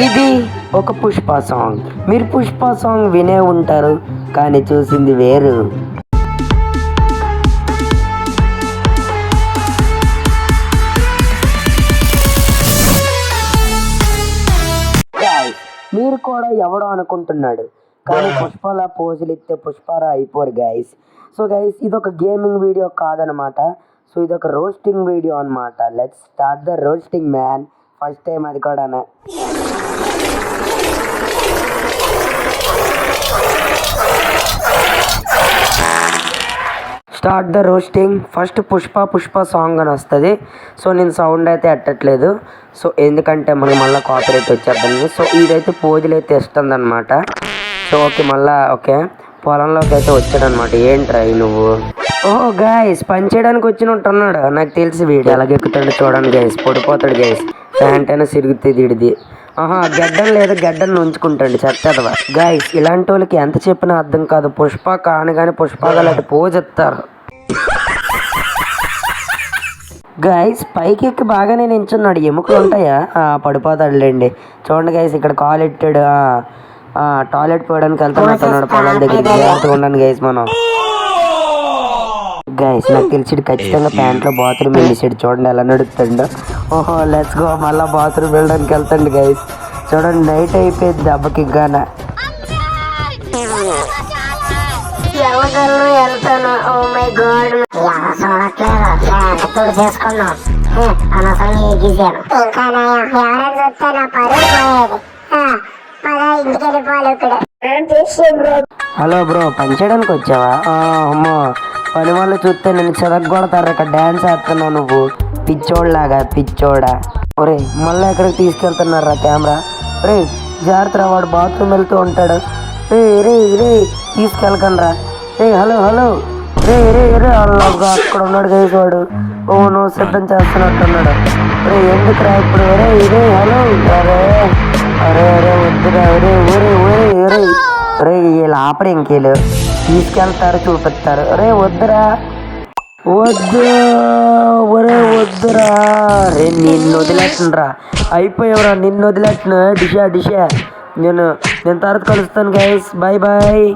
ఇది ఒక పుష్ప సాంగ్. మీరు పుష్ప సాంగ్ వినే ఉంటారు, కానీ చూసింది వేరు. మీరు కూడా ఎవడో అనుకుంటున్నాడు, కానీ పుష్పలా పోజులు ఇస్తే పుష్పారా అయిపోరు గైస్. సో గైస్, ఇది ఒక గేమింగ్ వీడియో కాదనమాట. సో ఇది ఒక రోస్టింగ్ వీడియో అనమాట. Let's start the roasting man. First time అది కూడా. Start the roasting. First Pushpa song అని వస్తుంది. సో నేను సౌండ్ అయితే ఎట్టట్లేదు, సో ఎందుకంటే మనకి మళ్ళీ కాపీరైట్ వచ్చేద్దాన్ని. సో ఇదైతే పోజులు అయితే ఇస్తుంది అనమాట. సో ఓకే, మళ్ళీ ఓకే పొలంలోకి అయితే వచ్చాడనమాట. ఏంట్రా నువ్వు? ఓహో గైస్, పని చేయడానికి వచ్చినట్టున్నాడు నాకు తెలిసి. వీడు ఎలాగెక్కుతాడు చూడండి గైస్, పడిపోతాడు గైస్. ప్యాంట్ అయినా సిరుగుతుంది వీడిది. గడ్డం లేదు, గడ్డను ఉంచుకుంటాడు చెత్తదవా. గైస్, ఇలాంటి వాళ్ళకి ఎంత చెప్పినా అర్థం కాదు. పుష్ప కానగానే పుష్పగా లాంటి పోజ్ ఇస్తారు. గైస్, పైకి ఎక్కి బాగానే నించున్నాడు. ఎముకలు ఉంటాయా? పడిపోతాడులేండి. చూడండి గైస్, ఇక్కడ కాల్ ఎట్టాడు. టాయిలెట్ పోయడానికి వెళ్తున్నట్టున్నాడు పొలాల దగ్గరికి. జాగ్రత్తగా ఉండండి గైస్. మనం గైస్, నాకు తెలిసి ఖచ్చితంగా ప్యాంట్లో బాత్రూమ్ వెళ్ళేసాడు. చూడండి ఎలా నడుపుతాడు. ఓహో లెట్స్ గో. మళ్ళీ బాత్రూమ్ వెళ్ళడానికి వెళ్తాండి గైస్. చూడండి, నైట్ అయిపోయింది దెబ్బకి గాన. వెళ్తాను. ఓ మై గాడ్, చేసుకున్నాం. హలో బ్రో, పని చేయడానికి వచ్చావా? అమ్మో, పని వాళ్ళు చూస్తే నేను చెదగొడతారు. ఇక్కడ డాన్స్ వేస్తున్నావు నువ్వు పిచ్చోడ్లాగా. పిచ్చోడా ఒరే, మళ్ళీ ఎక్కడికి తీసుకెళ్తున్నారా కెమెరా? రే జాగ్రత్త, వాడు బాత్రూమ్ వెళ్తూ ఉంటాడు. రే రే రే తీసుకెళ్ళకండి రా. రే హలో హలో, రే రే రే అక్కడ ఉన్నాడు గైస్ వాడు. ఓ నువ్వు సిద్ధం చేస్తున్నట్టున్నాడు. రే ఎందుకు రా ఇప్పుడు? రే రే హలో. అరే అరే అరే వద్దురా. ఒరే ఒరే ఒరే ఒరే రే, వీళ్ళు ఆపరే ఇంకేళ్ళు తీసుకెళ్తారు, చూపిస్తారు. రే వద్దురా, వద్దు ఒరే వద్దురా. రే నిన్ను వదిలేస్తుండ్రా, అయిపోయావురా. నిన్ను వదిలేస్తున్నా. డిషా నేను తర్వాత కలుస్తాను గైస్. Bye bye.